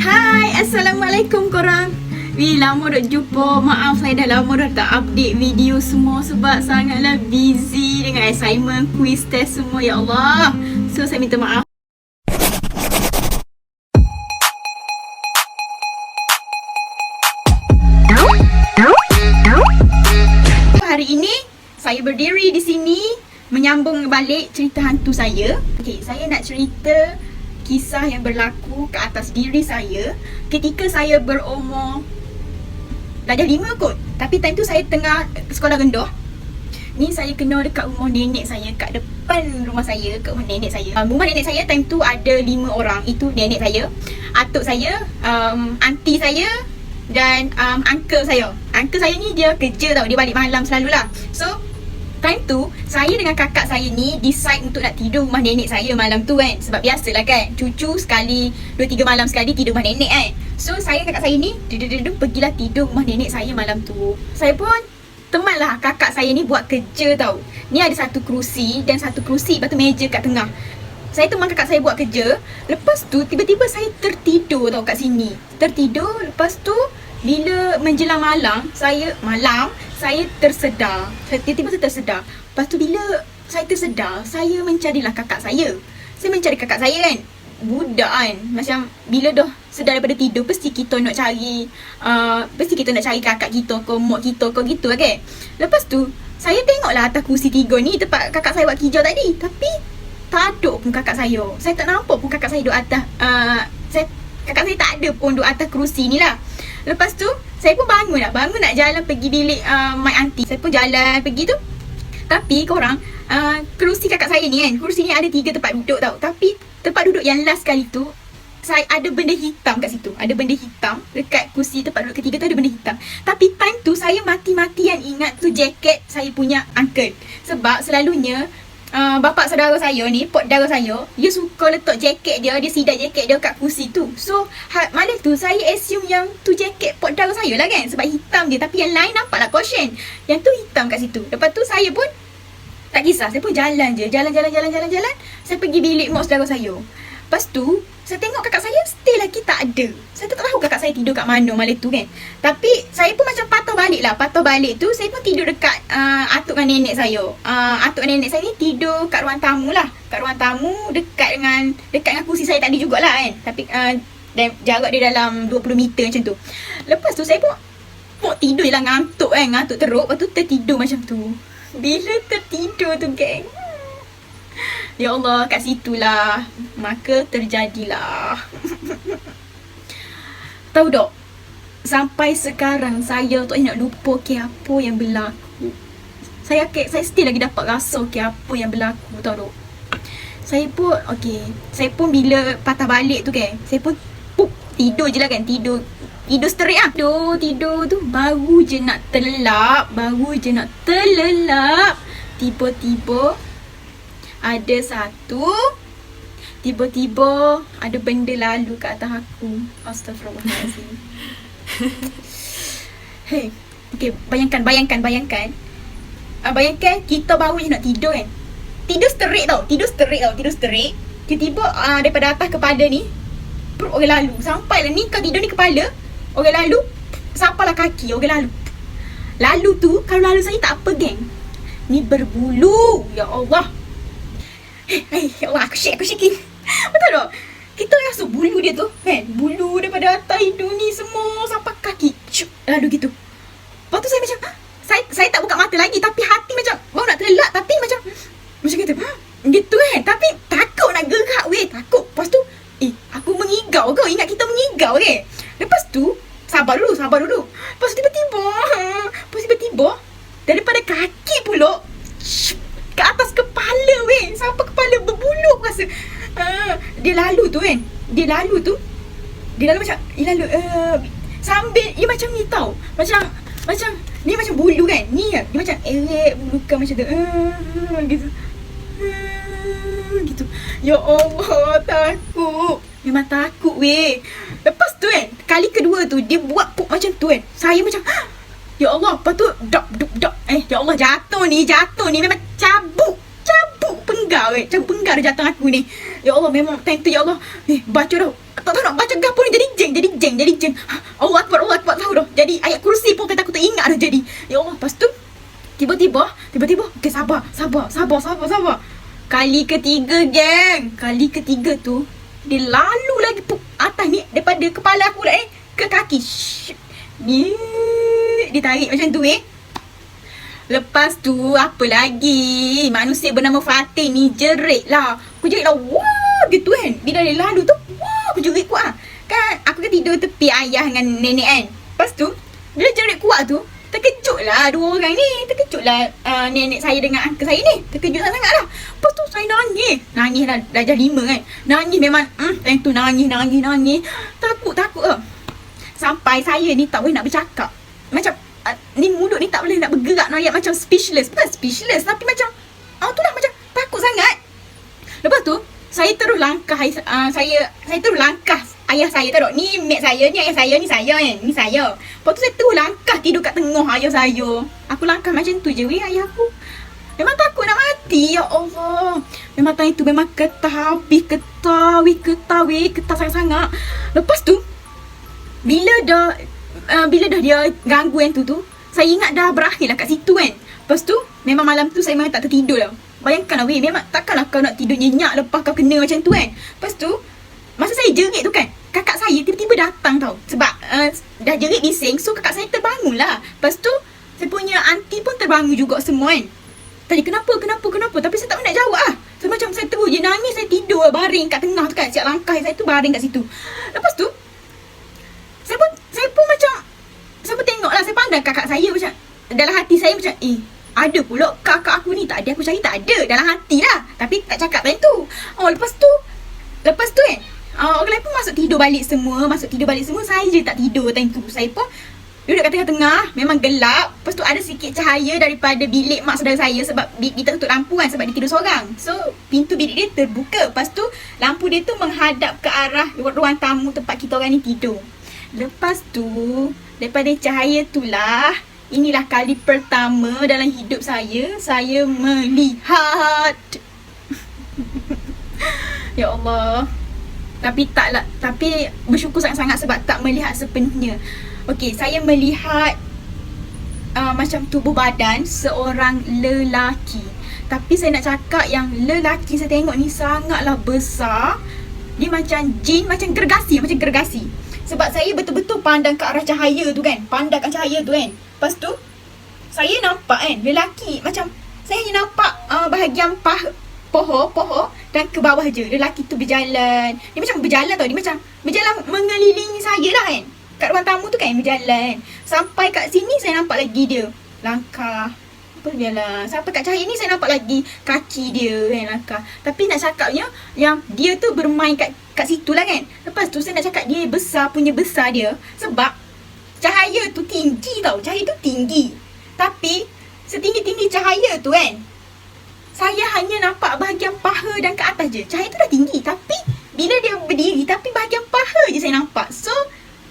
Hai, Assalamualaikum korang. Lama dah jumpa. Maaf saya dah lama dah tak update video semua sebab sangatlah busy dengan assignment, quiz, test semua. Ya Allah. So saya minta maaf. Hari ini saya berdiri di sini menyambung balik cerita hantu saya. Okey, saya nak cerita kisah yang berlaku ke atas diri saya ketika saya berumur darjah 5 kot. Tapi time tu saya tengah sekolah rendah. Ni saya kena dekat rumah nenek saya, kat depan rumah saya, kat rumah nenek saya. Rumah nenek saya time tu ada 5 orang. Itu nenek saya, atuk saya, aunty saya dan uncle saya. Uncle saya ni dia kerja tau, dia balik malam selalulah. So time tu, saya dengan kakak saya ni decide untuk nak tidur rumah nenek saya malam tu kan. Sebab biasalah kan, cucu sekali 2-3 malam sekali tidur rumah nenek kan. So saya dengan kakak saya ni pergilah tidur rumah nenek saya malam tu. Saya pun temanlah kakak saya ni buat kerja tau. Ni ada satu kerusi dan satu kerusi, lepas tu meja kat tengah. Saya teman kakak saya buat kerja. Lepas tu tiba-tiba saya tertidur tau kat sini. Tertidur, lepas tu bila menjelang malam, saya tersedar. Tiba-tiba saya tersedar. Lepas tu bila saya tersedar, saya mencarilah kakak saya. Saya mencari kakak saya kan. Budak kan. Macam bila dah sedar daripada tidur, pasti kita nak cari kakak kita ke, mak kita ke gitu lah kan. Lepas tu, saya tengoklah atas kursi 3 ni tempat kakak saya buat kijau tadi. Tapi tak ada pun kakak saya. Saya tak nampak pun kakak saya duduk atas kakak saya tak ada pun duduk atas kerusi ni lah. Lepas tu saya pun bangun nak jalan pergi bilik my aunty. Saya pun jalan pergi tu. Tapi korang, kerusi kakak saya ni kan, kerusi ni ada 3 tempat duduk tau. Tapi tempat duduk yang last kali tu, saya ada benda hitam kat situ. Ada benda hitam dekat kursi tempat duduk ketiga tu, ada benda hitam. Tapi time tu saya mati-matian ingat tu jaket saya punya uncle. Sebab selalunya bapak saudara saya ni, pot dara saya, dia suka letak jaket dia sidai jaket dia kat kursi tu. So malam tu saya assume yang tu jaket pot dara saya lah kan, sebab hitam dia. Tapi yang lain nampaklah caution, yang tu hitam kat situ. Lepas tu saya pun tak kisah, saya pun jalan je. Jalan. Saya pergi bilik mak saudara saya. Lepas tu saya tengok kakak saya still lagi tak ada. Saya tak tahu kakak saya tidur kat mana malam tu kan. Tapi saya pun macam patah balik tu, saya pun tidur dekat atuk dengan nenek saya. Atuk dan nenek saya ni tidur kat ruang tamu lah. Kat ruang tamu dekat dengan kursi saya tadi jugalah kan. Tapi jarak dia dalam 20 meter macam tu. Lepas tu saya pun tidur je lah, ngantuk kan. Ngantuk teruk. Lepas tu tertidur macam tu. Bila tertidur tu geng, ya Allah, kat situlah maka terjadilah. Tahu tak, sampai sekarang saya tak nak lupa apa yang berlaku. Saya still lagi dapat rasa apa yang berlaku, tahu tak. Saya pun bila patah balik tu kan, saya pun tidur je lah kan. Tidur straight lah. Tidur tu baru je nak terlelap. Tiba-tiba ada benda lalu kat atas aku. Astaghfirullahaladzim. Hey, okay, bayangkan. Bayangkan kita baru je nak tidur kan. Tidur straight tau. Tiba-tiba daripada atas kepala ni orang lalu. Sampailah ni kau tidur ni kepala, orang lalu sampailah kaki orang lalu. Lalu tu, kalau lalu saya tak apa geng, ni berbulu. Ya Allah. Ya Allah, aku shaking. Betul tak? Kita rasa bulu dia tu kan, bulu daripada atas hidung ni semua sampai kaki. Lalu gitu. Lepas tu saya macam saya tak buka mata lagi, tapi hati macam baru nak terlelap, tapi macam gitu. Gitu kan. Tapi takut nak gerak weh, takut. Lepas tu aku mengigau ke? Ingat kita mengigau ke? Lepas tu sabar dulu. Lepas tiba-tiba daripada kaki pula ke atas kepala weh, sampai kepala berbulu aku rasa. Dia lalu sambil dia macam ni tau. Macam ni macam bulu kan. Ni dia macam bulu kan macam tu. Gitu. Ya Allah, takut. Memang takut weh. Lepas tu kan, kali kedua tu dia buat macam tu kan. Saya macam ya Allah. Lepas tu dok. Ya Allah, jatuh ni memang cabut penggar weh. Cabut penggar dia jatuh aku ni. Ya Allah, memang time tu ya Allah. Baca dah. Tak tahu nak baca gapo ni, jadi jeng. Allah Akbar tahu dah. Jadi ayat kursi pun kata aku tak ingat dah jadi. Ya Allah, lepas tu tiba-tiba, okay, sabar. Kali ketiga, geng. Kali ketiga tu dia lalu lagi atas ni daripada kepala aku dah ke kaki. Dia tarik macam tu Lepas tu apa lagi? Manusia bernama Fatih ni jerit lah. Aku jerit lah, wah gitu kan. Dia dah lalu tu, wah aku jerit kuat lah. Kan aku kan tidur tepi ayah dengan nenek kan. Lepas tu dia jerit kuat tu, terkejut lah dua orang ni. Terkejut lah nenek saya dengan uncle saya ni. Terkejut sangat lah. Lepas tu saya nangis. Nangis lah darjah 5 kan. Nangis memang time tu nangis. Takut lah. Sampai saya ni tak boleh nak bercakap. Macam ni mulut ni tak boleh nak bergerak nak ayat macam speechless. Bukan speechless tapi macam tu dah macam takut sangat. Lepas tu saya terus langkah saya terus langkah ayah saya tahu. Ni mak saya, ni ayah saya, ni saya kan. Ni saya. Lepas tu saya terus langkah tidur kat tengah ayah saya. Aku langkah macam tu je ayah aku. Memang takut nak mati, ya Allah. Memang time tu memang getah habis, getah sangat-sangat. Lepas tu bila dah dia ganggu yang tu saya ingat dah berakhir lah kat situ kan. Lepas tu memang malam tu saya memang tak tertidur lah. Bayangkan lah memang takkanlah kau nak tidur nyenyak lepas kau kena macam tu kan. Lepas tu masa saya jerit tu kan, kakak saya tiba-tiba datang tau. Sebab dah jerit bising, so kakak saya terbangun lah. Lepas tu saya punya aunty pun terbangun juga semua kan. Tadi kenapa? Tapi saya tak nak jawab lah. So macam saya terus je nangis, saya tidur baring kat tengah tu kan. Siap langkah saya tu baring kat situ. Lepas tu saya pun macam, saya pun tengok lah, saya pandang kakak saya macam, dalam hati saya macam, ada pula kakak aku ni. Tak ada, aku cari tak ada. Dalam hati lah. Tapi tak cakap time tu. Lepas tu kan, orang lain pun masuk tidur balik semua. Saya je tak tidur time tu. Saya pun duduk kat tengah-tengah. Memang gelap. Lepas tu ada sikit cahaya daripada bilik mak saudara saya. Sebab kita tutup lampu kan, sebab dia tidur seorang. So pintu bilik dia terbuka. Lepas tu lampu dia tu menghadap ke arah ruang tamu tempat kita orang ni tidur. Lepas tu daripada cahaya tu lah, inilah kali pertama dalam hidup saya melihat ya Allah. Tapi bersyukur sangat-sangat sebab tak melihat sepenuhnya. Okey, saya melihat macam tubuh badan seorang lelaki. Tapi saya nak cakap yang lelaki saya tengok ni sangatlah besar. Dia macam jin, macam gergasi. Sebab saya betul-betul pandang ke arah cahaya tu kan. Lepas tu saya nampak kan lelaki, macam saya hanya nampak bahagian poho dan ke bawah je. Lelaki tu berjalan. Dia macam berjalan tau. Dia macam berjalan mengelilingi saya lah kan. Kat ruang tamu tu kan berjalan. Sampai kat sini saya nampak lagi dia langkah. Sampai kat cahaya ni saya nampak lagi kaki dia kan langkah. Tapi nak cakapnya yang dia tu bermain kat situ lah kan. Lepas tu saya nak cakap dia besar dia. Sebab cahaya tu tinggi tau. Cahaya tu tinggi. Tapi setinggi-tinggi cahaya tu kan, saya hanya nampak bahagian paha dan ke atas je. Cahaya tu dah tinggi. Tapi bila dia berdiri, tapi bahagian paha je saya nampak. So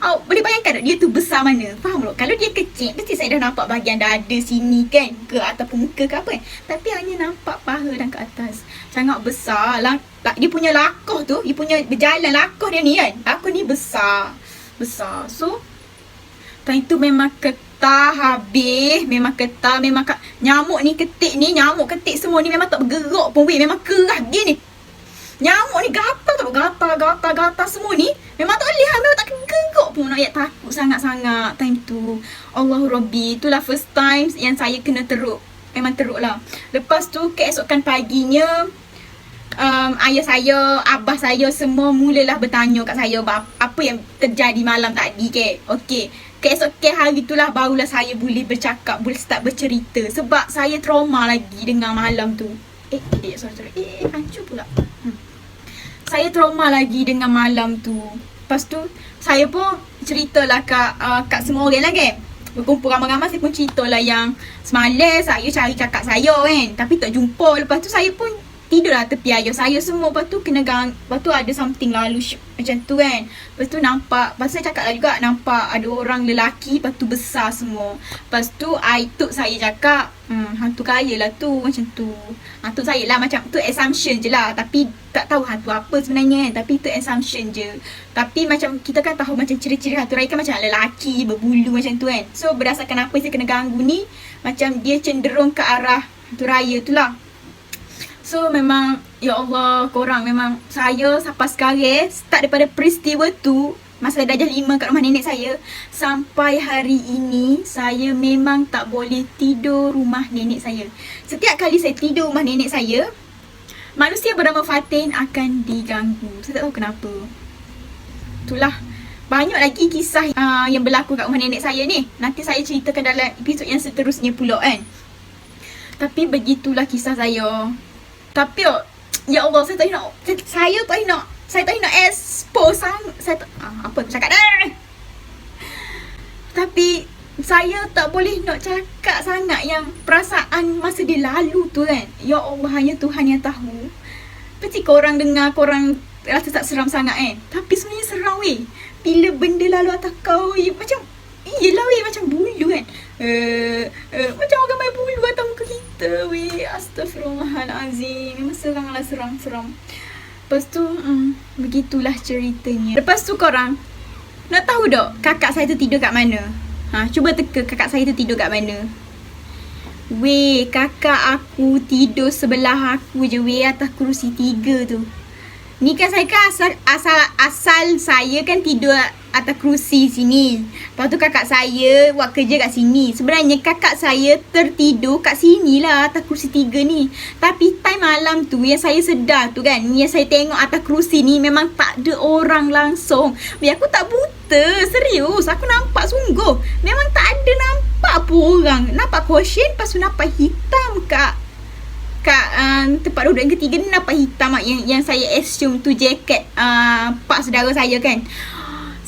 boleh bayangkan tak dia tu besar mana? Faham tak? Kalau dia kecil, mesti saya dah nampak bahagian dada sini kan, ke ataupun muka ke apa kan. Tapi hanya nampak paha dan ke atas. Sangat besar. Dia punya lakoh tu, dia punya berjalan lakoh dia ni kan. Lakoh ni besar. So time tu memang ketah habis. Memang nyamuk ketik semua ni memang tak bergerak pun weh. Memang kerah gini. Nyamuk ni gatal semua ni. Memang tak boleh, memang tak gerak pun. Nak takut sangat-sangat time tu. Allahu Rabbi. Itulah first time yang saya kena teruk. Memang teruk lah. Lepas tu keesokan paginya, ayah saya, abah saya semua mulalah bertanya kat saya apa yang terjadi malam tadi ke. Okey, keesokan hari itulah barulah saya boleh bercakap, boleh start bercerita. Sebab saya trauma lagi dengan malam tu. Sorry. Hancur pula. Saya trauma lagi dengan malam tu. Lepas tu saya pun ceritalah kat semua orang lah kan. Berkumpul ramai-ramai, saya pun ceritalah yang semalam saya cari kakak saya kan, tapi tak jumpa. Lepas tu saya pun tidurlah tepi ayah saya semua. Lepas tu lepas tu ada something lalu macam tu kan. Lepas tu nampak, lepas tu saya cakap lah juga, nampak ada orang lelaki, lepas tu besar semua. Lepas tu atuk saya cakap, hantu kaya lah tu, macam tu. Hantu saya lah, macam tu assumption je lah. Tapi tak tahu hantu apa sebenarnya kan. Tapi itu assumption je. Tapi macam kita kan tahu macam ciri-ciri hantu raya kan macam lelaki berbulu macam tu kan. So berdasarkan apa yang saya kena ganggu ni, macam dia cenderung ke arah hantu raya tu lah. So memang ya Allah korang, memang saya sampai sekarang start daripada peristiwa tu masa darjah 5 kat rumah nenek saya, sampai hari ini saya memang tak boleh tidur rumah nenek saya. Setiap kali saya tidur rumah nenek saya, manusia bernama Fatin akan diganggu. Saya tak tahu kenapa. Itulah. Banyak lagi kisah yang berlaku kat rumah nenek saya ni. Nanti saya ceritakan dalam episod yang seterusnya pula kan. Tapi begitulah kisah saya. Tapi ya Allah, saya tak nak expose saya tak, apa aku cakap dah. Tapi saya tak boleh nak cakap sangat yang perasaan masa dia lalu tu kan. Ya Allah, hanya Tuhan yang tahu. Pasti korang dengar, korang rasa tak seram sangat kan. Tapi sebenarnya seram weh. Bila benda lalu atas kau, macam iyalah weh, macam bulu kan. Macam orang main bulu atas muka kita weh. Astaghfirullahalazim. Memang seram lah, seram. Lepas tu begitulah ceritanya. Lepas tu korang nak tahu tak kakak saya tu tidur kat mana? Cuba teka kakak saya tu tidur kat mana. Weh, kakak aku tidur sebelah aku je weh, atas kerusi 3 tu. Ni kan saya kan asal saya kan tidur atas kerusi sini. Lepas tu kakak saya buat kerja kat sini. Sebenarnya kakak saya tertidur kat sini lah, atas kerusi 3 ni. Tapi time malam tu yang saya sedar tu kan, yang saya tengok atas kerusi ni memang tak ada orang langsung. Weh, aku tak buta, serius. Aku nampak sungguh. Memang tak ada nampak pun orang. Nampak caution, lepas tu nampak hitam kat tempat duduk yang ketiga ni, nampak hitam yang saya assume tu jaket pak saudara saya kan.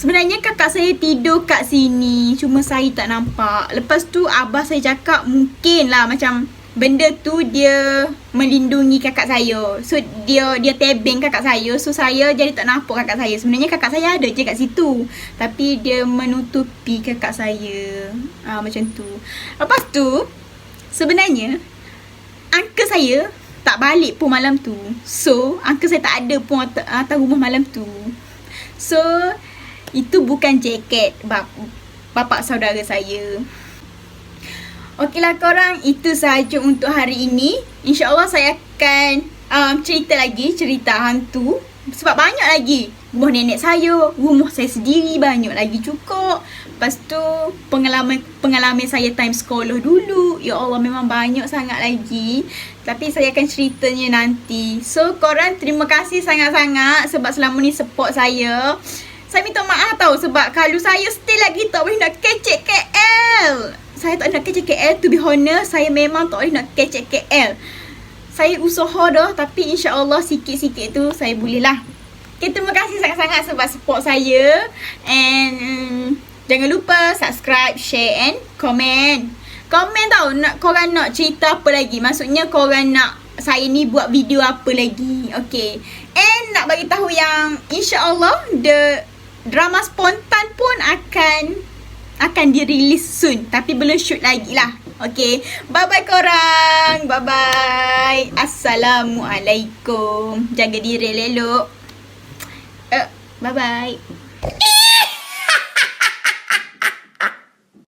Sebenarnya kakak saya tidur kat sini, cuma saya tak nampak. Lepas tu abah saya cakap mungkin lah macam benda tu dia melindungi kakak saya. So dia tebeng kakak saya. So saya jadi tak nampak kakak saya. Sebenarnya kakak saya ada je kat situ, tapi dia menutupi kakak saya. Macam tu. Lepas tu sebenarnya uncle saya tak balik pun malam tu. So uncle saya tak ada pun atas rumah malam tu. So itu bukan jaket bapak saudara saya. Okeylah korang, itu sahaja untuk hari ini. InsyaAllah saya akan cerita lagi cerita hantu. Sebab banyak lagi. Rumah nenek saya, rumah saya sendiri, banyak lagi cukup. Lepas tu pengalaman saya time sekolah dulu. Ya Allah, memang banyak sangat lagi. Tapi saya akan ceritanya nanti. So korang terima kasih sangat-sangat sebab selama ni support saya. Saya minta maaf tau sebab kalau saya still lagi tak boleh nak kecek KL. Saya tak nak kecek KL, to be honest. Saya memang tak boleh nak kecek KL. Saya usaha dah, tapi insyaAllah sikit-sikit tu saya boleh lah. Okay, terima kasih sangat-sangat sebab support saya. And jangan lupa subscribe, share and comment. Komen tau, korang nak cerita apa lagi. Maksudnya korang nak saya ni buat video apa lagi. Okay. And nak bagi tahu yang insyaAllah drama spontan pun akan dirilis soon. Tapi belum shoot lagi lah. Okay. Bye-bye korang. Bye-bye. Assalamualaikum. Jaga diri elok. Bye-bye.